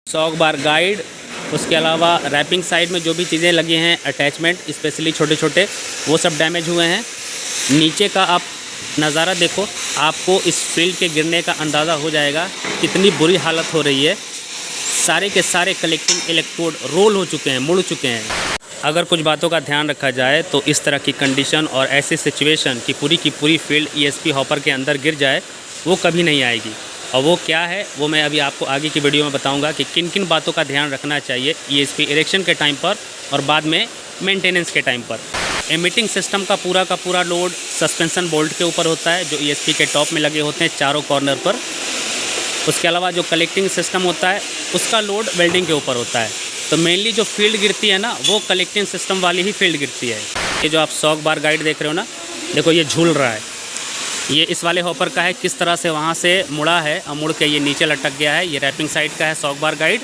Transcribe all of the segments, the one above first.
Shock bar guide, उसके अलावा wrapping side में जो भी चीज़ें लगी हैं अटैचमेंट स्पेशली छोटे छोटे वो सब डैमेज हुए हैं। नीचे का आप नज़ारा देखो, आपको इस फील्ड के गिरने का अंदाज़ा हो जाएगा कितनी बुरी हालत हो रही है। सारे के सारे कलेक्टिंग इलेक्ट्रोड रोल हो चुके हैं, मुड़ चुके हैं। अगर कुछ बातों का ध्यान रखा जाए तो इस तरह की कंडीशन और ऐसी सिचुएशन की पूरी फील्ड ईएसपी हॉपर के अंदर गिर जाए वो कभी नहीं आएगी। और वो क्या है वो मैं अभी आपको आगे की वीडियो में बताऊंगा कि किन किन बातों का ध्यान रखना चाहिए ईएसपी इरेक्शन के टाइम पर और बाद में मेंटेनेंस के टाइम पर। एमिटिंग सिस्टम का पूरा लोड सस्पेंशन बोल्ट के ऊपर होता है जो ईएसपी के टॉप में लगे होते हैं चारों कॉर्नर पर। उसके अलावा जो कलेक्टिंग सिस्टम होता है उसका लोड वेल्डिंग के ऊपर होता है। तो मेनली जो फील्ड गिरती है ना वो कलेक्टिंग सिस्टम वाली ही फील्ड गिरती है। ये जो आप शॉक बार गाइड देख रहे हो ना, देखो ये झूल रहा है, ये इस वाले हॉपर का है। किस तरह से वहाँ से मुड़ा है और मुड़ के ये नीचे लटक गया है। ये रैपिंग साइड का है शॉक बार गाइड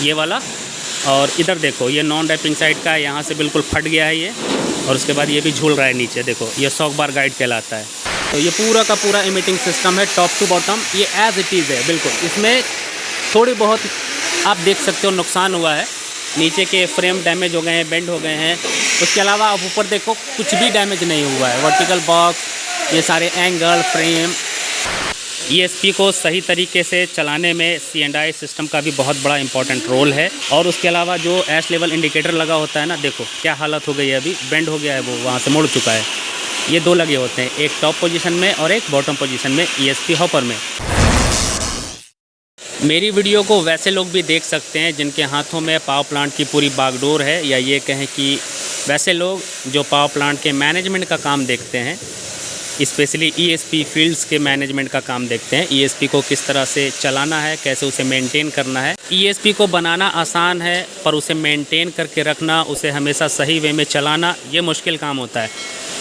ये वाला, और इधर देखो ये नॉन रैपिंग साइड का है, यहाँ से बिल्कुल फट गया है ये, और उसके बाद ये भी झूल रहा है नीचे। देखो ये शॉक बार गाइड कहलाता है। तो ये पूरा का पूरा इमिटिंग सिस्टम है टॉप टू बॉटम, ये एज इट इज़ है बिल्कुल। इसमें थोड़ी बहुत आप देख सकते हो नुकसान हुआ है, नीचे के फ्रेम डैमेज हो गए हैं, बेंड हो गए हैं। उसके अलावा आप ऊपर देखो कुछ भी डैमेज नहीं हुआ है। वर्टिकल बॉक्स, ये सारे एंगल फ्रेम। ईएसपी को सही तरीके से चलाने में C&I सिस्टम का भी बहुत बड़ा इंपॉर्टेंट रोल है। और उसके अलावा जो एश लेवल इंडिकेटर लगा होता है ना, देखो क्या हालत हो गई है, अभी बेंड हो गया है, वो वहाँ से मुड़ चुका है। ये दो लगे होते हैं, एक टॉप पोजीशन में और एक बॉटम पोजीशन में ईएसपी हॉपर में। मेरी वीडियो को वैसे लोग भी देख सकते हैं जिनके हाथों में पावर प्लांट की पूरी बागडोर है, या ये कहें कि वैसे लोग जो पावर प्लांट के मैनेजमेंट का काम देखते हैं, स्पेशली ईएसपी फील्ड्स के मैनेजमेंट का काम देखते हैं। ईएसपी को किस तरह से चलाना है, कैसे उसे मेंटेन करना है। ईएसपी को बनाना आसान है पर उसे मेंटेन करके रखना, उसे हमेशा सही वे में चलाना, ये मुश्किल काम होता है।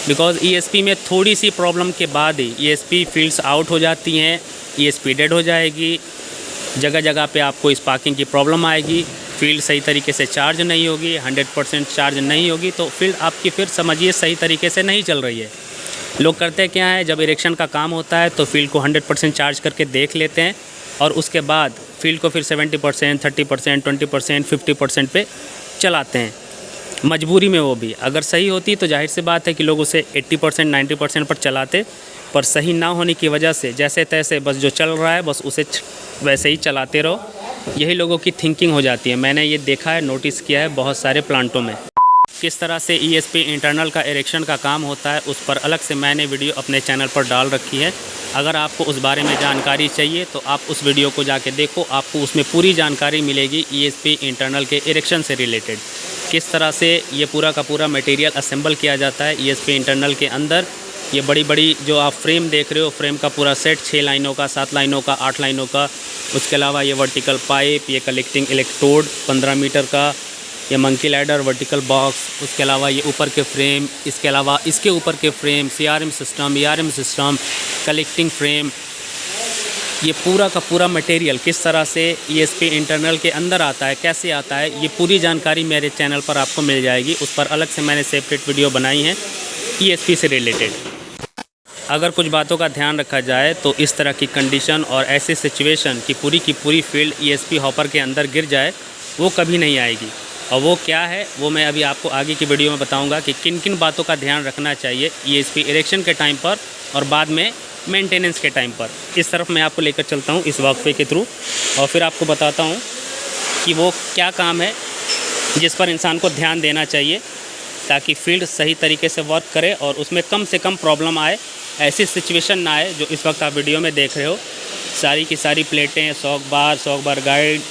बिकॉज़ ईएसपी में थोड़ी सी प्रॉब्लम के बाद ही ईएसपी फील्ड्स आउट हो जाती हैं, ईएसपी डेड हो जाएगी, जगह जगह पे आपको स्पार्किंग की प्रॉब्लम आएगी, फील्ड सही तरीके से चार्ज नहीं होगी, 100% चार्ज नहीं होगी, तो फील्ड आपकी फिर समझिए सही तरीके से नहीं चल रही है। लोग करते क्या है, जब इरेक्शन का काम होता है तो फील्ड को 100% चार्ज करके देख लेते हैं और उसके बाद फील्ड को फिर 70%, 30%, 20%, 50% पे चलाते हैं, मजबूरी में। वो भी अगर सही होती तो जाहिर सी बात है कि लोग उसे 80%, 90% पर चलाते, पर सही ना होने की वजह से जैसे तैसे बस जो चल रहा है बस उसे वैसे ही चलाते रहो। यही लोगों की थिंकिंग हो जाती है। मैंने ये देखा है, नोटिस किया है बहुत सारे प्लांटों में। किस तरह से ईएसपी इंटरनल का इरेक्शन का काम होता है उस पर अलग से मैंने वीडियो अपने चैनल पर डाल रखी है। अगर आपको उस बारे में जानकारी चाहिए तो आप उस वीडियो को जाके देखो, आपको उसमें पूरी जानकारी मिलेगी ईएसपी इंटरनल के इरेक्शन से रिलेटेड। किस तरह से ये पूरा का पूरा मटेरियल असेंबल किया जाता है ईएसपी इंटरनल के अंदर। ये बड़ी बड़ी जो आप फ्रेम देख रहे हो, फ्रेम का पूरा सेट 6 लाइनों का, 7 लाइनों का, 8 लाइनों का। उसके अलावा ये वर्टिकल पाइप, ये कलेक्टिंग इलेक्ट्रोड 15 मीटर का, ये मंकी लैडर, वर्टिकल बॉक्स, उसके अलावा ये ऊपर के फ्रेम, इसके अलावा इसके ऊपर के frame, CRM system, ERM system, collecting frame, ये पूरा का पूरा मटेरियल किस तरह से ईएसपी इंटरनल के अंदर आता है, कैसे आता है, ये पूरी जानकारी मेरे चैनल पर आपको मिल जाएगी। उस पर अलग से मैंने सेपरेट वीडियो बनाई है ईएसपी से रिलेटेड। अगर कुछ बातों का ध्यान रखा जाए तो इस तरह की कंडीशन और ऐसी सिचुएशन की पूरी फील्ड ईएसपी हॉपर के अंदर गिर जाए वो कभी नहीं आएगी। और वो क्या है वो मैं अभी आपको आगे की वीडियो में बताऊंगा कि किन किन बातों का ध्यान रखना चाहिए ईएसपी इरेक्शन के टाइम पर और बाद में मेंटेनेंस के टाइम पर। इस तरफ मैं आपको लेकर चलता हूँ इस वॉकवे के थ्रू, और फिर आपको बताता हूँ कि वो क्या काम है जिस पर इंसान को ध्यान देना चाहिए ताकि फील्ड सही तरीके से वर्क करे और उसमें कम से कम प्रॉब्लम आए, ऐसी सिचुएशन ना आए जो इस वक्त आप वीडियो में देख रहे हो। सारी की सारी प्लेटें, shock bar guide,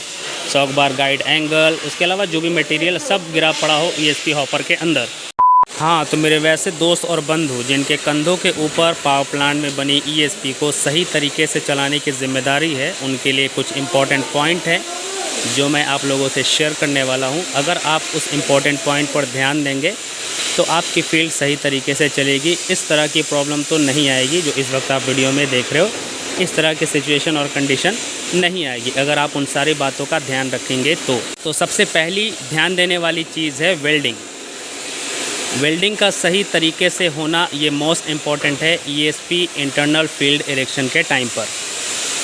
shock bar guide angle, उसके अलावा जो भी मटेरियल सब गिरा पड़ा हो ईएसपी हॉपर के अंदर। हाँ, तो मेरे वैसे दोस्त और बंधु जिनके कंधों के ऊपर पावर प्लांट में बनी ईएसपी को सही तरीके से चलाने की जिम्मेदारी है, उनके लिए कुछ इम्पॉर्टेंट पॉइंट है जो मैं आप लोगों से शेयर करने वाला हूँ। अगर आप उस इम्पॉर्टेंट पॉइंट पर ध्यान देंगे तो आपकी फील्ड सही तरीके से चलेगी। इस तरह की प्रॉब्लम तो नहीं आएगी जो इस वक्त आप वीडियो में देख रहे हो, इस तरह की सिचुएशन और कंडीशन नहीं आएगी अगर आप उन सारी बातों का ध्यान रखेंगे तो सबसे पहली ध्यान देने वाली चीज़ है वेल्डिंग। वेल्डिंग का सही तरीके से होना ये मोस्ट इम्पॉर्टेंट है ईएसपी इंटरनल फील्ड इरेक्शन के टाइम पर।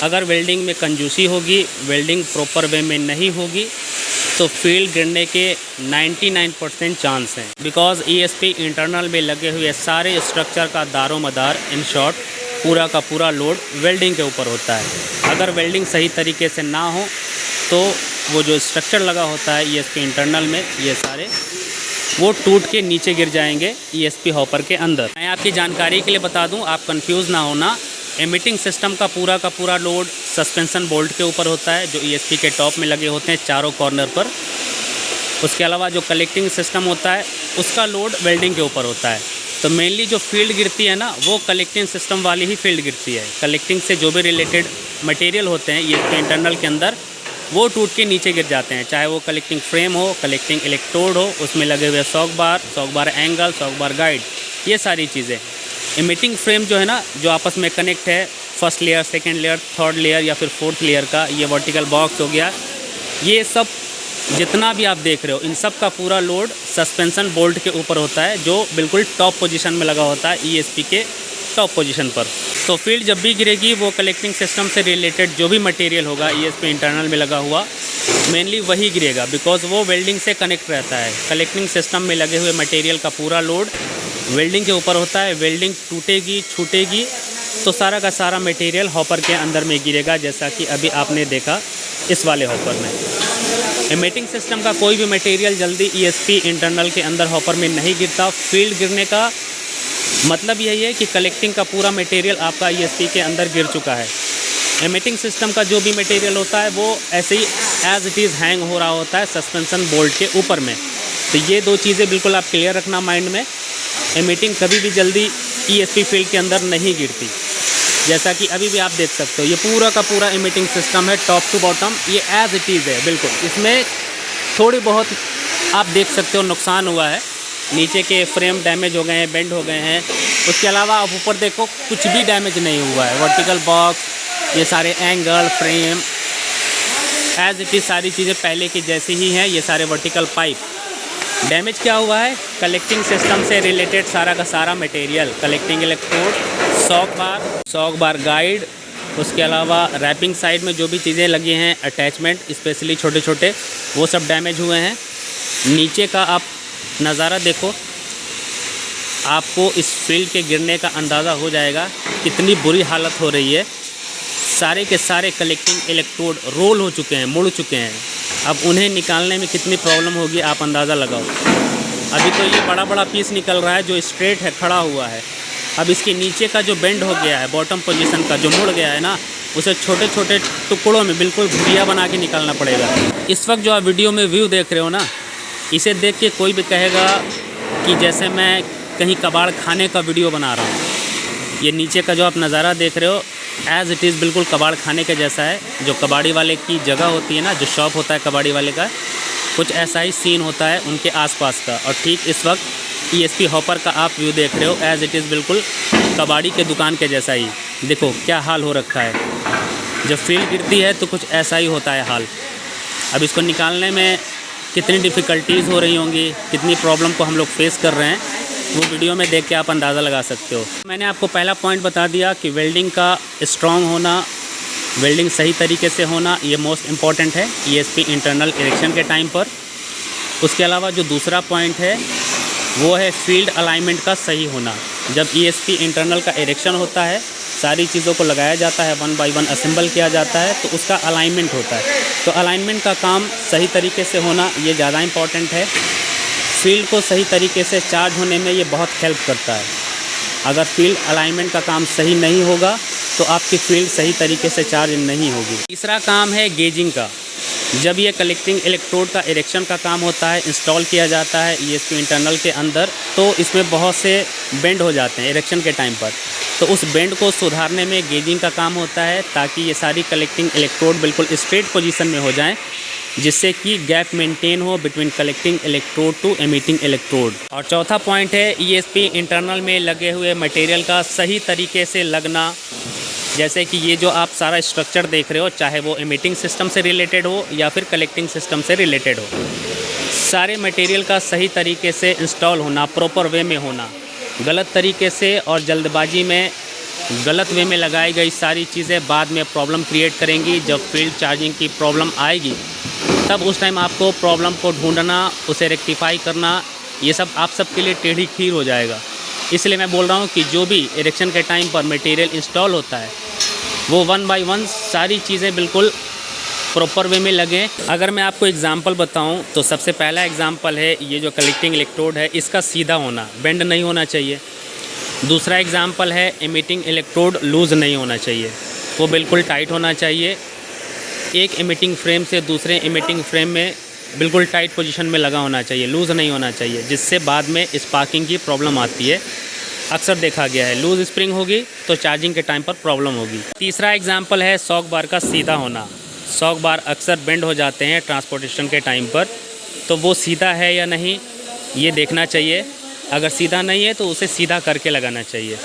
अगर वेल्डिंग में कंजूसी होगी, वेल्डिंग प्रॉपर वे में नहीं होगी, तो फील्ड गिरने के 99% चांस हैं। बिकॉज ESP इंटरनल में लगे हुए सारे स्ट्रक्चर का दारोमदार, इन शॉर्ट पूरा का पूरा लोड वेल्डिंग के ऊपर होता है। अगर वेल्डिंग सही तरीके से ना हो तो वो जो स्ट्रक्चर लगा होता है ESP इंटरनल में, ये सारे वो टूट के नीचे गिर जाएंगे ESP हॉपर के अंदर। मैं आपकी जानकारी के लिए बता दूं, आप कंफ्यूज ना होना, एमिटिंग सिस्टम का पूरा लोड सस्पेंशन बोल्ट के ऊपर होता है जो ESP के टॉप में लगे होते हैं चारों कॉर्नर पर। उसके अलावा जो कलेक्टिंग सिस्टम होता है उसका लोड वेल्डिंग के ऊपर होता है। तो मेनली जो फील्ड गिरती है ना, वो कलेक्टिंग सिस्टम वाली ही फील्ड गिरती है। कलेक्टिंग से जो भी रिलेटेड मटेरियल होते हैं ESP इंटरनल के अंदर, वो टूट के नीचे गिर जाते हैं। चाहे वो कलेक्टिंग फ्रेम हो, कलेक्टिंग इलेक्ट्रोड हो, उसमें लगे हुए शॉक बार एंगल, शॉक बार गाइड, ये सारी चीज़ें। इमिटिंग फ्रेम जो है ना, जो आपस में कनेक्ट है, first layer, second layer, third layer या फिर फोर्थ लेयर का, ये वर्टिकल बॉक्स हो गया, ये सब जितना भी आप देख रहे हो, इन सब का पूरा लोड सस्पेंशन बोल्ट के ऊपर होता है जो बिल्कुल टॉप पोजीशन में लगा होता है ESP के टॉप पोजीशन पर। तो फील्ड जब भी गिरेगी, वो कलेक्टिंग सिस्टम से रिलेटेड जो भी मटेरियल होगा ESP इंटरनल में लगा हुआ, मेनली वही गिरेगा। बिकॉज वो वेल्डिंग से कनेक्ट रहता है। कलेक्टिंग सिस्टम में लगे हुए मटेरियल का पूरा लोड वेल्डिंग के ऊपर होता है। वेल्डिंग टूटेगी, छूटेगी तो सारा का सारा मटेरियल हॉपर के अंदर में गिरेगा, जैसा कि अभी आपने देखा इस वाले हॉपर में। एमिटिंग सिस्टम का कोई भी मटेरियल जल्दी ESP इंटरनल के अंदर हॉपर में नहीं गिरता। फील्ड गिरने का मतलब यही है कि कलेक्टिंग का पूरा मटेरियल आपका ESP के अंदर गिर चुका है। एमिटिंग सिस्टम का जो भी मटेरियल होता है वो ऐसे ही एज इट इज़ हैंग हो रहा होता है सस्पेंशन बोल्ट के ऊपर में। तो ये दो चीज़ें बिल्कुल आप क्लियर रखना माइंड में। एमिटिंग कभी भी जल्दी ESP फील्ड के अंदर नहीं गिरती। जैसा कि अभी भी आप देख सकते हो, ये पूरा का पूरा एमिटिंग सिस्टम है टॉप टू बॉटम, ये एज इट इज़ है बिल्कुल। इसमें थोड़ी बहुत आप देख सकते हो नुकसान हुआ है, नीचे के फ्रेम डैमेज हो गए हैं, बेंड हो गए हैं। उसके अलावा आप ऊपर देखो, कुछ भी डैमेज नहीं हुआ है। वर्टिकल बॉक्स, ये सारे angle, frame as it is सारी चीज़ें पहले की जैसी ही हैं। ये सारे वर्टिकल पाइप, डैमेज क्या हुआ है, कलेक्टिंग सिस्टम से रिलेटेड सारा का सारा material, collecting electrode, shock bar guide, उसके अलावा रैपिंग साइड में जो भी चीज़ें लगी हैं, अटैचमेंट स्पेशली छोटे छोटे, वो सब डैमेज हुए हैं। नीचे का आप नज़ारा देखो, आपको इस फील्ड के गिरने का अंदाज़ा हो जाएगा कितनी बुरी हालत हो रही है। सारे के सारे कलेक्टिंग इलेक्ट्रोड रोल हो चुके हैं, मुड़ चुके हैं। अब उन्हें निकालने में कितनी प्रॉब्लम होगी आप अंदाज़ा लगाओ। अभी तो ये बड़ा बड़ा पीस निकल रहा है जो स्ट्रेट है, खड़ा हुआ है। अब इसके नीचे का जो बेंड हो गया है, बॉटम पोजीशन का जो मुड़ गया है ना, उसे छोटे छोटे टुकड़ों में बिल्कुल भुजिया बना के निकालना पड़ेगा। इस वक्त जो आप वीडियो में व्यू देख रहे हो ना, इसे देख के कोई भी कहेगा कि जैसे मैं कहीं कबाड़ खाने का वीडियो बना रहा हूँ। ये नीचे का जो आप नज़ारा देख रहे हो एज़ इट इज़ बिल्कुल कबाड़ खाने के जैसा है। जो कबाड़ी वाले की जगह होती है ना, जो शॉप होता है कबाड़ी वाले का, कुछ ऐसा ही सीन होता है उनके आसपास का। और ठीक इस वक्त ESP हॉपर का आप व्यू देख रहे हो, एज़ इट इज़ बिल्कुल कबाड़ी के दुकान के जैसा ही। देखो क्या हाल हो रखा है। जब फील्ड गिरती है तो कुछ ऐसा ही होता है हाल। अब इसको निकालने में कितनी डिफ़िकल्टीज़ हो रही होंगी, कितनी प्रॉब्लम को हम लोग फेस कर रहे हैं, वो वीडियो में देख के आप अंदाज़ा लगा सकते हो। मैंने आपको पहला पॉइंट बता दिया कि वेल्डिंग का स्ट्रॉन्ग होना, वेल्डिंग सही तरीके से होना, ये मोस्ट इम्पॉर्टेंट है ESP इंटरनल इरेक्शन के टाइम पर। उसके अलावा जो दूसरा पॉइंट है वो है फील्ड अलाइनमेंट का सही होना। जब ESP इंटरनल का इरेक्शन होता है, सारी चीज़ों को लगाया जाता है, 1 बाय 1 असेंबल किया जाता है, तो उसका अलाइनमेंट होता है। तो अलाइनमेंट का काम सही तरीके से होना ये ज़्यादा इम्पॉर्टेंट है। फील्ड को सही तरीके से चार्ज होने में ये बहुत हेल्प करता है। अगर फील्ड अलाइनमेंट का काम सही नहीं होगा तो आपकी फील्ड सही तरीके से चार्ज नहीं होगी। तीसरा काम है गेजिंग का। जब ये कलेक्टिंग इलेक्ट्रोड का इरेक्शन का काम होता है, इंस्टॉल किया जाता है ESP इंटरनल के अंदर, तो इसमें बहुत से बेंड हो जाते हैं इरेक्शन के टाइम पर। तो उस बेंड को सुधारने में गेजिंग का काम होता है, ताकि ये सारी कलेक्टिंग इलेक्ट्रोड बिल्कुल स्ट्रेट पोजीशन में हो जाएं, जिससे कि गैप मेंटेन हो between collecting electrode to emitting electrode. और चौथा पॉइंट है ESP इंटरनल में लगे हुए मटेरियल का सही तरीके से लगना। जैसे कि ये जो आप सारा स्ट्रक्चर देख रहे हो, चाहे वो एमिटिंग सिस्टम से रिलेटेड हो या फिर कलेक्टिंग सिस्टम से रिलेटेड हो, सारे मटेरियल का सही तरीके से इंस्टॉल होना, प्रॉपर वे में होना। गलत तरीके से और जल्दबाजी में गलत वे में लगाई गई सारी चीज़ें बाद में प्रॉब्लम क्रिएट करेंगी। जब फील्ड चार्जिंग की प्रॉब्लम आएगी तब उस टाइम आपको प्रॉब्लम को ढूंढना, उसे रेक्टिफाई करना, ये सब आप सबके लिए टेढ़ी खीर हो जाएगा। इसलिए मैं बोल रहा हूँ कि जो भी इरेक्शन के टाइम पर मटेरियल इंस्टॉल होता है वो 1 बाय 1 सारी चीज़ें बिल्कुल प्रॉपर वे में लगें। अगर मैं आपको एग्जांपल बताऊं तो सबसे पहला एग्जांपल है ये जो कलेक्टिंग इलेक्ट्रोड है, इसका सीधा होना, बेंड नहीं होना चाहिए। दूसरा एग्जांपल है एमिटिंग इलेक्ट्रोड लूज़ नहीं होना चाहिए, वो बिल्कुल टाइट होना चाहिए। एक एमिटिंग फ्रेम से दूसरे एमिटिंग फ्रेम में बिल्कुल टाइट पोजीशन में लगा होना चाहिए, लूज़ नहीं होना चाहिए, जिससे बाद में स्पार्किंग की प्रॉब्लम आती है। अक्सर देखा गया है लूज़ स्प्रिंग होगी तो चार्जिंग के टाइम पर प्रॉब्लम होगी। तीसरा एग्जांपल है शॉक बार का सीधा होना। शॉक बार अक्सर बेंड हो जाते हैं ट्रांसपोर्टेशन के टाइम पर, तो वो सीधा है या नहीं ये देखना चाहिए। अगर सीधा नहीं है तो उसे सीधा करके लगाना चाहिए।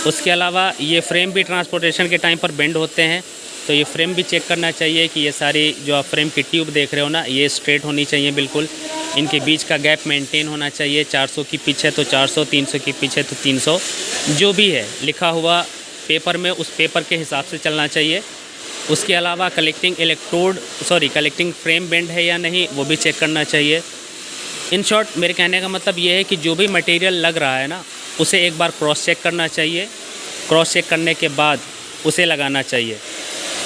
उसके अलावा ये फ्रेम भी ट्रांसपोर्टेशन के टाइम पर बेंड होते हैं, तो ये फ्रेम भी चेक करना चाहिए कि ये सारी जो आप फ्रेम की ट्यूब देख रहे हो ना, ये स्ट्रेट होनी चाहिए बिल्कुल। इनके बीच का गैप मेंटेन होना चाहिए। 400 की पिच है तो 400, 300 की पिच है तो 300, जो भी है लिखा हुआ पेपर में उस पेपर के हिसाब से चलना चाहिए। उसके अलावा कलेक्टिंग फ्रेम बेंड है या नहीं वो भी चेक करना चाहिए। इन शॉर्ट मेरे कहने का मतलब ये है कि जो भी मटेरियल लग रहा है ना, उसे एक बार क्रॉस चेक करना चाहिए। क्रॉस चेक करने के बाद उसे लगाना चाहिए,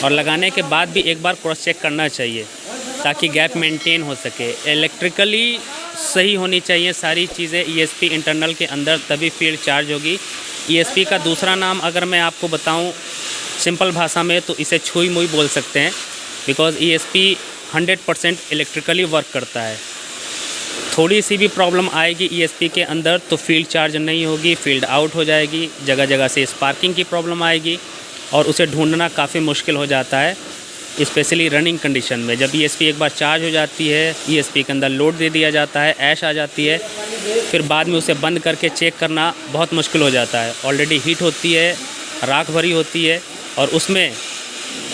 और लगाने के बाद भी एक बार क्रॉस चेक करना चाहिए ताकि गैप मेंटेन हो सके। इलेक्ट्रिकली सही होनी चाहिए सारी चीज़ें ईएसपी इंटरनल के अंदर, तभी फील्ड चार्ज होगी। ईएसपी का दूसरा नाम अगर मैं आपको बताऊं सिंपल भाषा में तो इसे छुई मुई बोल सकते हैं, बिकॉज़ ईएसपी 100% इलेक्ट्रिकली वर्क करता है। थोड़ी सी भी प्रॉब्लम आएगी ईएसपी के अंदर तो फील्ड चार्ज नहीं होगी, फील्ड आउट हो जाएगी, जगह जगह से स्पार्किंग की प्रॉब्लम आएगी और उसे ढूंढना काफ़ी मुश्किल हो जाता है, स्पेशली रनिंग कंडीशन में। जब ईएसपी एक बार चार्ज हो जाती है, ईएसपी के अंदर लोड दे दिया जाता है, ऐश आ जाती है, फिर बाद में उसे बंद करके चेक करना बहुत मुश्किल हो जाता है। ऑलरेडी हीट होती है, राख भरी होती है, और उसमें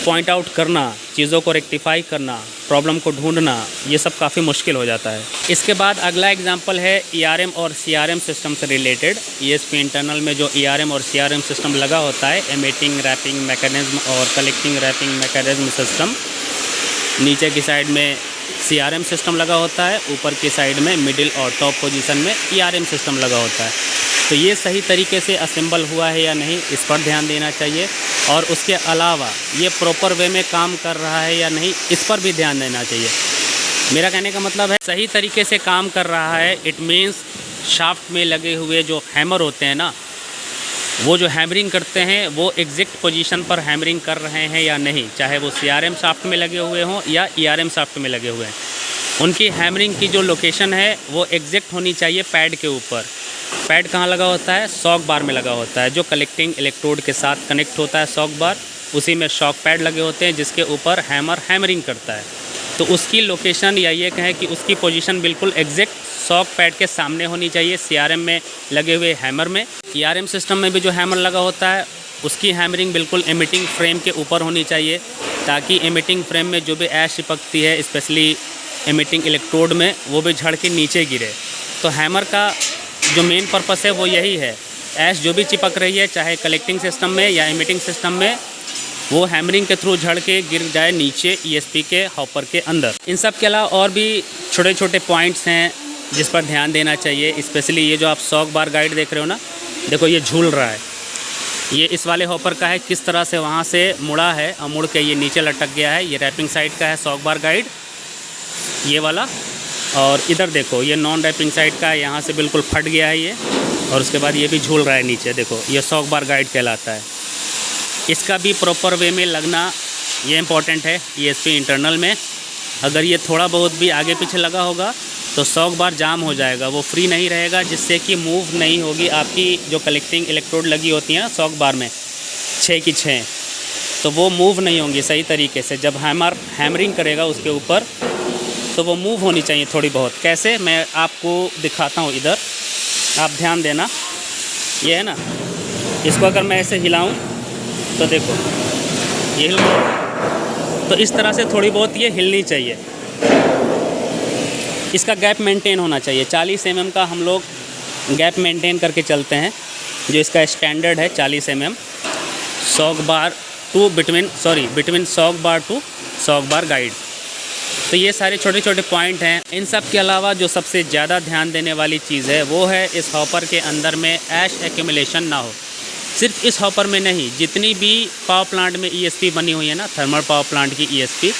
पॉइंट आउट करना, चीज़ों को रेक्टिफाई करना, प्रॉब्लम को ढूंढना, ये सब काफ़ी मुश्किल हो जाता है। इसके बाद अगला एग्जांपल है ईआरएम और सीआरएम सिस्टम से रिलेटेड। ईएसपी इंटरनल में जो ईआरएम और सीआरएम सिस्टम लगा होता है, एमिटिंग रैपिंग मैकेनिज्म और कलेक्टिंग रैपिंग मैकेनिज्म सिस्टम, नीचे की साइड में सीआरएम सिस्टम लगा होता है, ऊपर की साइड में मिडिल और टॉप पोजीशन में ईआरएम सिस्टम लगा होता है। तो ये सही तरीके से असेंबल हुआ है या नहीं, इस पर ध्यान देना चाहिए। और उसके अलावा ये प्रॉपर वे में काम कर रहा है या नहीं, इस पर भी ध्यान देना चाहिए। मेरा कहने का मतलब है सही तरीके से काम कर रहा है, इट मीन्स शाफ्ट में लगे हुए जो हैमर होते हैं ना, वो जो हैमरिंग करते हैं वो एग्जैक्ट पोजीशन पर हैमरिंग कर रहे हैं या नहीं, चाहे वो सीआरएम शाफ्ट में लगे हुए हों या ईआरएम शाफ्ट में लगे हुए हैं। उनकी हैमरिंग की जो लोकेशन है वो एग्जैक्ट होनी चाहिए पैड के ऊपर। पैड कहाँ लगा होता है? शॉक बार में लगा होता है, जो कलेक्टिंग इलेक्ट्रोड के साथ कनेक्ट होता है शॉक बार, उसी में शॉक पैड लगे होते हैं जिसके ऊपर हैमरिंग करता है। तो उसकी लोकेशन या ये कहें कि उसकी पोजीशन बिल्कुल एग्जैक्ट शॉक पैड के सामने होनी चाहिए, सीआरएम में लगे हुए हैमर में। ईआरएम सिस्टम में भी जो हैमर लगा होता है उसकी हैमरिंग बिल्कुल एमिटिंग फ्रेम के ऊपर होनी चाहिए, ताकि एमिटिंग फ्रेम में जो भी ऐश चिपकती है, स्पेशली एमिटिंग इलेक्ट्रोड में, वो भी झड़ के नीचे गिरे। तो हैमर का जो मेन पर्पस है वो यही है, ऐश जो भी चिपक रही है चाहे कलेक्टिंग सिस्टम में या एमिटिंग सिस्टम में, वो हैमरिंग के थ्रू झड़ के गिर जाए नीचे ईएसपी के हॉपर के अंदर। इन सब के अलावा और भी छोटे छोटे पॉइंट्स हैं जिस पर ध्यान देना चाहिए। स्पेशली ये जो आप शॉक बार गाइड देख रहे हो ना, देखो ये झूल रहा है, ये इस वाले हॉपर का है, किस तरह से वहाँ से मुड़ा है और मुड़ के ये नीचे लटक गया है। ये रैपिंग साइड का है शॉक बार गाइड, ये वाला, और इधर देखो ये नॉन रैपिंग साइड का है, यहाँ से बिल्कुल फट गया है ये, और उसके बाद ये भी झूल रहा है नीचे, देखो ये शॉक बार गाइड कहलाता है। इसका भी प्रॉपर वे में लगना ये इम्पॉर्टेंट है ईएसपी इंटरनल में। अगर ये थोड़ा बहुत भी आगे पीछे लगा होगा तो शॉक बार जाम हो जाएगा, वो फ्री नहीं रहेगा, जिससे कि मूव नहीं होगी आपकी जो कलेक्टिंग इलेक्ट्रोड लगी होती हैं ना शॉक बार में 6 की 6, तो वो मूव नहीं होंगी सही तरीके से। जब हैमरिंग करेगा उसके ऊपर तो वो मूव होनी चाहिए थोड़ी बहुत। कैसे, मैं आपको दिखाता हूँ, इधर आप ध्यान देना, ये है ना, इसको अगर मैं ऐसे हिलाऊँ तो देखो ये हिल, तो इस तरह से थोड़ी बहुत ये हिलनी चाहिए। इसका गैप मेंटेन होना चाहिए, 40 mm का हम लोग गैप मेंटेन करके चलते हैं। जो इसका स्टैंडर्ड है 40 mm, shock bar between shock bar to shock bar guide. तो ये सारे छोटे छोटे पॉइंट हैं। इन सब के अलावा जो सबसे ज़्यादा ध्यान देने वाली चीज़ है वो है इस हॉपर के अंदर में ऐश एक्यूमुलेशन ना हो। सिर्फ इस हॉपर में नहीं, जितनी भी पावर प्लांट में ESP बनी हुई है ना, थर्मल पावर प्लांट की ESP,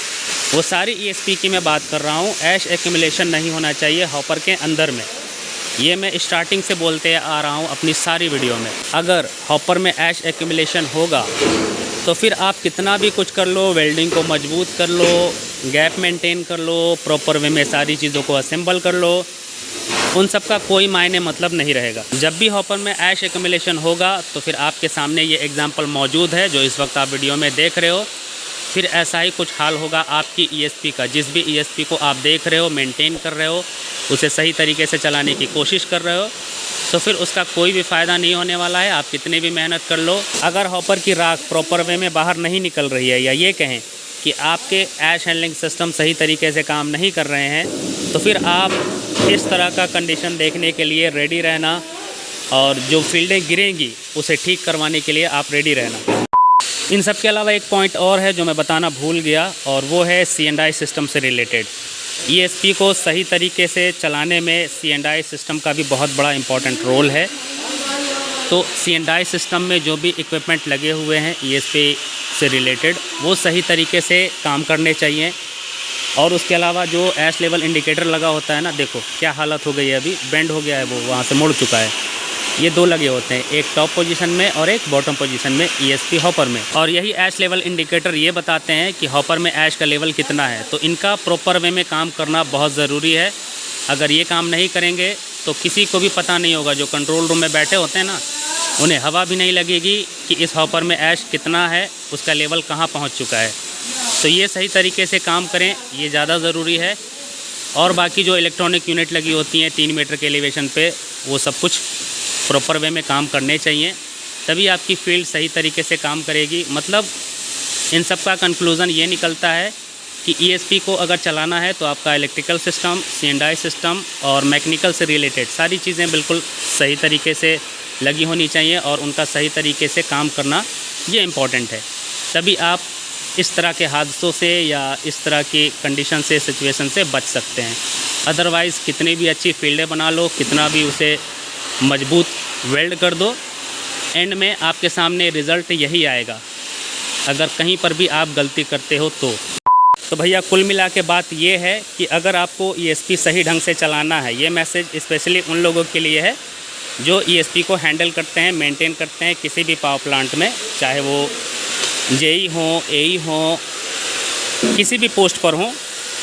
वो सारी ESP की मैं बात कर रहा हूँ। ऐश एक्यूमुलेशन नहीं होना चाहिए हॉपर के अंदर में। ये मैं स्टार्टिंग से बोलते आ रहा हूँ अपनी सारी वीडियो में। अगर हॉपर में ऐश एक्यूमुलेशन होगा तो फिर आप कितना भी कुछ कर लो, वेल्डिंग को मजबूत कर लो, गैप मेंटेन कर लो, प्रॉपर वे में सारी चीज़ों को असेंबल कर लो, उन सब का कोई मायने मतलब नहीं रहेगा। जब भी हॉपर में ऐश एक्यूमुलेशन होगा तो फिर आपके सामने ये एग्जांपल मौजूद है जो इस वक्त आप वीडियो में देख रहे हो। फिर ऐसा ही कुछ हाल होगा आपकी ESP का। जिस भी ESP को आप देख रहे हो, मेंटेन कर रहे हो, उसे सही तरीके से चलाने की कोशिश कर रहे हो, तो फिर उसका कोई भी फ़ायदा नहीं होने वाला है, आप कितनी भी मेहनत कर लो। अगर हॉपर की राख प्रॉपर वे में बाहर नहीं निकल रही है, या ये कहें कि आपके ऐश हैंडलिंग सिस्टम सही तरीके से काम नहीं कर रहे हैं, तो फिर आप इस तरह का कंडीशन देखने के लिए रेडी रहना, और जो फील्डें गिरेंगी उसे ठीक करवाने के लिए आप रेडी रहना। इन सब के अलावा एक पॉइंट और है जो मैं बताना भूल गया, और वो है C&I सिस्टम से रिलेटेड। ESP को सही तरीके से चलाने में C&I सिस्टम का भी बहुत बड़ा इम्पॉर्टेंट रोल है। तो C&I सिस्टम में जो भी इक्विपमेंट लगे हुए हैं ESP से रिलेटेड, वो सही तरीके से काम करने चाहिए। और उसके अलावा जो ऐश लेवल इंडिकेटर लगा होता है ना, देखो क्या हालत हो गई है, अभी बेंड हो गया है, वो वहाँ से मुड़ चुका है। ये दो लगे होते हैं, एक टॉप पोजीशन में और एक बॉटम पोजीशन में ESP हॉपर में। और यही ऐश लेवल इंडिकेटर ये बताते हैं कि हॉपर में ऐश का लेवल कितना है। तो इनका प्रॉपर वे में काम करना बहुत ज़रूरी है। अगर ये काम नहीं करेंगे तो किसी को भी पता नहीं होगा, जो कंट्रोल रूम में बैठे होते हैं ना, उन्हें हवा भी नहीं लगेगी कि इस हॉपर में ऐश कितना है, उसका लेवल कहाँ पहुँच चुका है। तो ये सही तरीके से काम करें, ये ज़्यादा ज़रूरी है। और बाकी जो इलेक्ट्रॉनिक यूनिट लगी होती हैं 3 मीटर के एलिवेशन पे, वो सब कुछ प्रॉपर वे में काम करने चाहिए, तभी आपकी फील्ड सही तरीके से काम करेगी। मतलब इन सब का कंक्लूज़न ये निकलता है कि ESP को अगर चलाना है तो आपका इलेक्ट्रिकल सिस्टम, C&I सिस्टम और मैकेनिकल से रिलेटेड सारी चीज़ें बिल्कुल सही तरीके से लगी होनी चाहिए, और उनका सही तरीके से काम करना ये इम्पॉर्टेंट है। तभी आप इस तरह के हादसों से या इस तरह की कंडीशन से, सिचुएशन से बच सकते हैं। अदरवाइज़ कितनी भी अच्छी फील्डें बना लो, कितना भी उसे मजबूत वेल्ड कर दो, एंड में आपके सामने रिज़ल्ट यही आएगा अगर कहीं पर भी आप गलती करते हो तो भैया कुल मिला के बात ये है कि अगर आपको ESP सही ढंग से चलाना है, ये मैसेज स्पेशली उन लोगों के लिए है जो ESP को हैंडल करते हैं, मेंटेन करते हैं किसी भी पावर प्लांट में, चाहे वो JE हो, AE हो, किसी भी पोस्ट पर हो।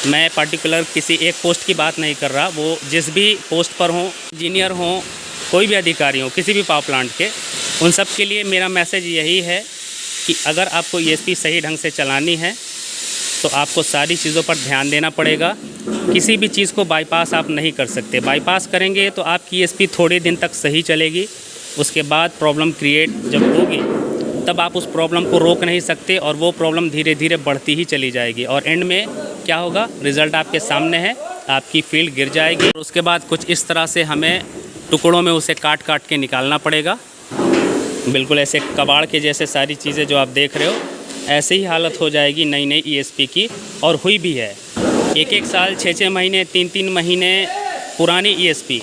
मैं पर्टिकुलर किसी एक पोस्ट की बात नहीं कर रहा, वो जिस भी पोस्ट पर हो, इंजीनियर हो, कोई भी अधिकारी हो किसी भी पावर प्लांट के, उन सब के लिए मेरा मैसेज यही है कि अगर आपको ESP सही ढंग से चलानी है तो आपको सारी चीज़ों पर ध्यान देना पड़ेगा। किसी भी चीज़ को बाईपास आप नहीं कर सकते। बाईपास करेंगे तो आपकी ESP थोड़े दिन तक सही चलेगी, उसके बाद प्रॉब्लम क्रिएट जब होगी तब आप उस प्रॉब्लम को रोक नहीं सकते, और वो प्रॉब्लम धीरे धीरे बढ़ती ही चली जाएगी, और एंड में क्या होगा, रिज़ल्ट आपके सामने है, आपकी फील्ड गिर जाएगी। और उसके बाद कुछ इस तरह से हमें टुकड़ों में उसे काट काट के निकालना पड़ेगा, बिल्कुल ऐसे कबाड़ के जैसे सारी चीज़ें जो आप देख रहे हो, ऐसे ही हालत हो जाएगी नई नई ESP की, और हुई भी है। 1-1 साल, 6-6 महीने, 3-3 महीने पुरानी ESP,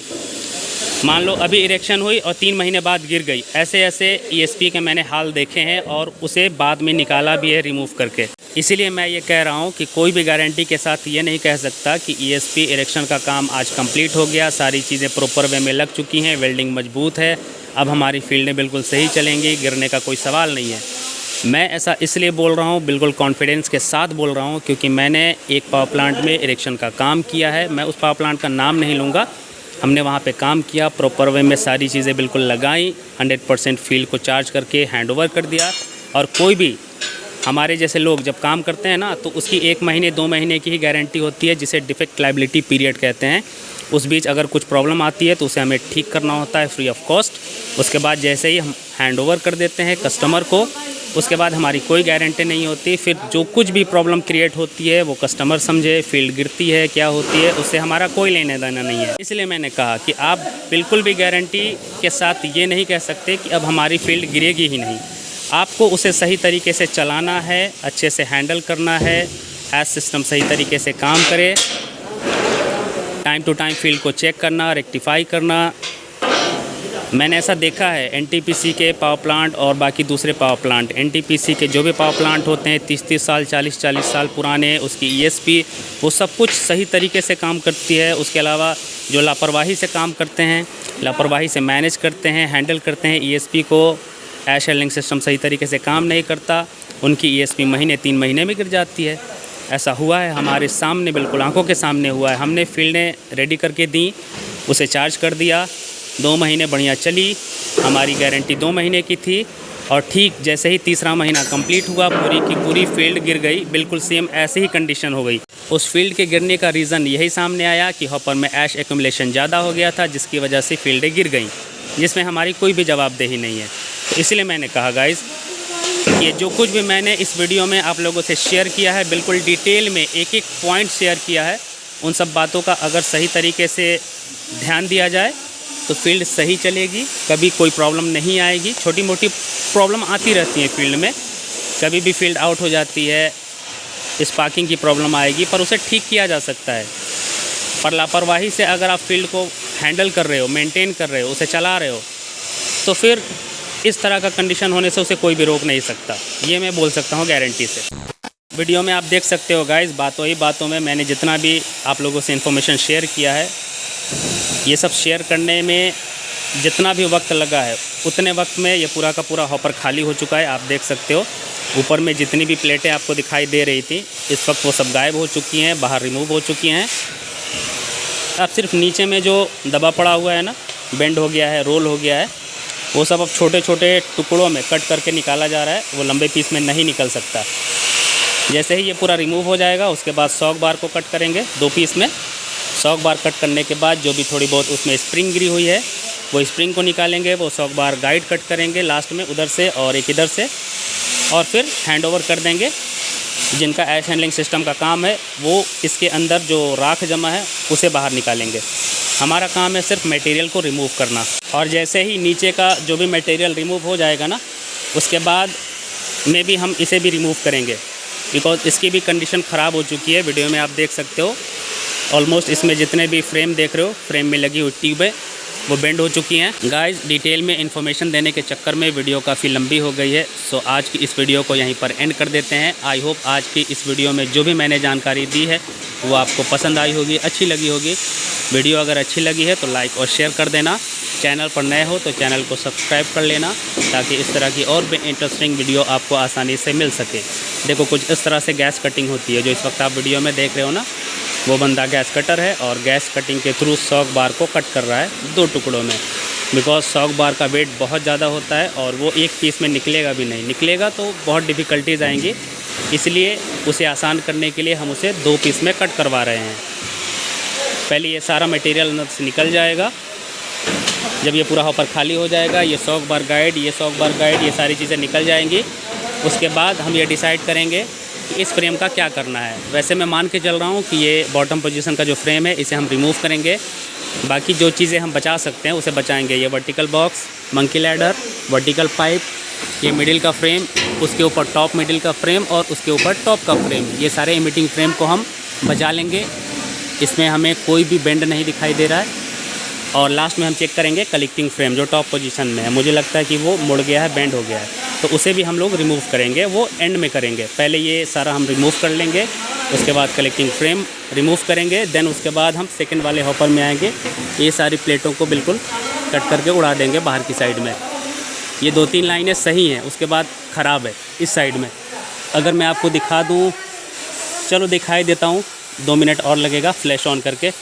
मान लो अभी इरेक्शन हुई और 3 महीने बाद गिर गई, ऐसे ऐसे ESP के मैंने हाल देखे हैं, और उसे बाद में निकाला भी है रिमूव करके। इसीलिए मैं ये कह रहा हूँ कि कोई भी गारंटी के साथ ये नहीं कह सकता कि ESP इरेक्शन का काम आज कंप्लीट हो गया, सारी चीज़ें प्रॉपर वे में लग चुकी हैं, वेल्डिंग मजबूत है, अब हमारी फील्डें बिल्कुल सही चलेंगी, गिरने का कोई सवाल नहीं है। मैं ऐसा इसलिए बोल रहा हूँ, बिल्कुल कॉन्फिडेंस के साथ बोल रहा हूँ, क्योंकि मैंने एक पावर प्लांट में इरेक्शन का काम किया है। मैं उस पावर प्लांट का नाम नहीं लूँगा, हमने वहाँ पे काम किया, प्रॉपर वे में सारी चीज़ें बिल्कुल लगाई, 100% फील्ड को चार्ज करके हैंड ओवर कर दिया। और कोई भी हमारे जैसे लोग जब काम करते हैं ना, तो उसकी 1 महीने 2 महीने की ही गारंटी होती है, जिसे डिफेक्ट लायबिलिटी पीरियड कहते हैं। उस बीच अगर कुछ प्रॉब्लम आती है तो उसे हमें ठीक करना होता है फ्री ऑफ कॉस्ट। उसके बाद जैसे ही हम हैंड ओवर कर देते हैं कस्टमर को, उसके बाद हमारी कोई गारंटी नहीं होती। फिर जो कुछ भी प्रॉब्लम क्रिएट होती है वो कस्टमर समझे, फील्ड गिरती है क्या होती है, उससे हमारा कोई लेना देना नहीं है। इसलिए मैंने कहा कि आप बिल्कुल भी गारंटी के साथ ये नहीं कह सकते कि अब हमारी फील्ड गिरेगी ही नहीं। आपको उसे सही तरीके से चलाना है, अच्छे से हैंडल करना है, एज सिस्टम सही तरीके से काम करे, टाइम टू टाइम फील्ड को चेक करना, रेक्टिफाई करना। मैंने ऐसा देखा है एनटीपीसी के पावर प्लांट और बाकी दूसरे पावर प्लांट, एनटीपीसी के जो भी पावर प्लांट होते हैं 30-30 साल 40-40 साल पुराने, उसकी ईएसपी वो सब कुछ सही तरीके से काम करती है। उसके अलावा जो लापरवाही से काम करते हैं, लापरवाही से मैनेज करते हैं, हैंडल करते हैं ईएसपी को, ऐश हैंडलिंग सिस्टम सही तरीके से काम नहीं करता, उनकी ईएसपी महीने 3 महीने में गिर जाती है। ऐसा हुआ है हमारे सामने, बिल्कुल आंखों के सामने हुआ है। हमने फील्डें रेडी करके दी, उसे चार्ज कर दिया, 2 महीने बढ़िया चली, हमारी गारंटी 2 महीने की थी, और ठीक जैसे ही तीसरा महीना कंप्लीट हुआ पूरी की पूरी फील्ड गिर गई, बिल्कुल सेम ऐसे ही कंडीशन हो गई। उस फील्ड के गिरने का रीज़न यही सामने आया कि हॉपर में ऐश एक्यूमुलेशन ज़्यादा हो गया था, जिसकी वजह से फील्डें गिर गई, जिसमें हमारी कोई भी जवाबदेही नहीं है। तो इसलिए मैंने कहा गाइज़, ये जो कुछ भी मैंने इस वीडियो में आप लोगों से शेयर किया है, बिल्कुल डिटेल में एक एक पॉइंट शेयर किया है। उन सब बातों का अगर सही तरीके से ध्यान दिया जाए तो फील्ड सही चलेगी, कभी कोई प्रॉब्लम नहीं आएगी। छोटी मोटी प्रॉब्लम आती रहती है फील्ड में, कभी भी फील्ड आउट हो जाती है, स्पार्किंग की प्रॉब्लम आएगी, पर उसे ठीक किया जा सकता है। पर लापरवाही से अगर आप फील्ड को हैंडल कर रहे हो, मेंटेन कर रहे हो, उसे चला रहे हो, तो फिर इस तरह का कंडीशन होने से उसे कोई भी रोक नहीं सकता। ये मैं बोल सकता हूँ गारंटी से। वीडियो में आप देख सकते हो गाइस, बातों ही बातों में मैंने जितना भी आप लोगों से इन्फॉर्मेशन शेयर किया है, ये सब शेयर करने में जितना भी वक्त लगा है, उतने वक्त में ये पूरा का पूरा हॉपर खाली हो चुका है। आप देख सकते हो ऊपर में जितनी भी प्लेटें आपको दिखाई दे रही थी, इस वक्त वो सब गायब हो चुकी हैं, बाहर रिमूव हो चुकी हैं। अब सिर्फ नीचे में जो दबा पड़ा हुआ है ना, बेंड हो गया है, रोल हो गया है, वो सब अब छोटे छोटे टुकड़ों में कट करके निकाला जा रहा है। वो लंबे पीस में नहीं निकल सकता। जैसे ही ये पूरा रिमूव हो जाएगा, उसके बाद सॉक बार को कट करेंगे 2 पीस में। सॉक बार कट करने के बाद जो भी थोड़ी बहुत उसमें स्प्रिंग गिरी हुई है, वो स्प्रिंग को निकालेंगे। वो सॉक बार गाइड कट करेंगे लास्ट में, उधर से और एक इधर से, और फिर हैंड ओवर कर देंगे। जिनका ऐश हैंडलिंग सिस्टम का काम है, वो इसके अंदर जो राख जमा है उसे बाहर निकालेंगे। हमारा काम है सिर्फ मटेरियल को रिमूव करना। और जैसे ही नीचे का जो भी मटेरियल रिमूव हो जाएगा ना, उसके बाद में भी हम इसे भी रिमूव करेंगे, बिकॉज़ इसकी भी कंडीशन ख़राब हो चुकी है। वीडियो में आप देख सकते हो, ऑलमोस्ट इसमें जितने भी फ्रेम देख रहे हो, फ्रेम में लगी हुई ट्यूबें वो बेंड हो चुकी हैं। गाइस, डिटेल में इन्फॉर्मेशन देने के चक्कर में वीडियो काफ़ी लंबी हो गई है, सो आज की इस वीडियो को यहीं पर एंड कर देते हैं। आई होप आज की इस वीडियो में जो भी मैंने जानकारी दी है वो आपको पसंद आई होगी, अच्छी लगी होगी। वीडियो अगर अच्छी लगी है तो लाइक और शेयर कर देना। चैनल पर नए हो तो चैनल को सब्सक्राइब कर लेना, ताकि इस तरह की और भी इंटरेस्टिंग वीडियो आपको आसानी से मिल सके। देखो, कुछ इस तरह से गैस कटिंग होती है। जो इस वक्त आप वीडियो में देख रहे हो ना, वो बंदा गैस कटर है और गैस कटिंग के थ्रू सॉक बार को कट कर रहा है 2 टुकड़ों में। बिकॉज सॉक बार का वेट बहुत ज़्यादा होता है और वो एक पीस में निकलेगा भी नहीं, निकलेगा तो बहुत डिफ़िकल्टीज़ आएंगी। इसलिए उसे आसान करने के लिए हम उसे 2 पीस में कट करवा रहे हैं। पहले ये सारा मटेरियल अंदर से निकल जाएगा। जब ये पूरा हॉपर खाली हो जाएगा, ये सॉक बार गाइड, ये सॉक बार गाइड, ये सारी चीज़ें निकल जाएंगी। उसके बाद हम ये डिसाइड करेंगे कि इस फ्रेम का क्या करना है। वैसे मैं मान के चल रहा हूँ कि ये बॉटम पोजीशन का जो फ्रेम है, इसे हम रिमूव करेंगे। बाकी जो चीज़ें हम बचा सकते हैं उसे बचाएंगे। ये vertical box, monkey ladder, vertical pipe, ये मिडिल का फ्रेम, उसके ऊपर टॉप मिडिल का फ्रेम और उसके ऊपर टॉप का फ्रेम, ये सारे इमिटिंग फ्रेम को हम बचा लेंगे। इसमें हमें कोई भी बेंड नहीं दिखाई दे रहा है। और लास्ट में हम चेक करेंगे कलेक्टिंग फ्रेम जो टॉप पोजीशन में है, मुझे लगता है कि वो मुड़ गया है, बेंड हो गया है, तो उसे भी हम लोग रिमूव करेंगे। वो एंड में करेंगे। पहले ये सारा हम रिमूव कर लेंगे, उसके बाद कलेक्टिंग फ्रेम रिमूव करेंगे। देन उसके बाद हम सेकंड वाले हॉपर में आएंगे। ये सारी प्लेटों को बिल्कुल कट करके उड़ा देंगे बाहर की साइड में। ये 2-3 लाइनें सही हैं, उसके बाद ख़राब है इस साइड में। अगर मैं आपको दिखा दूँ, चलो दिखाई देता हूँ, 2 मिनट और लगेगा फ्लैश ऑन करके।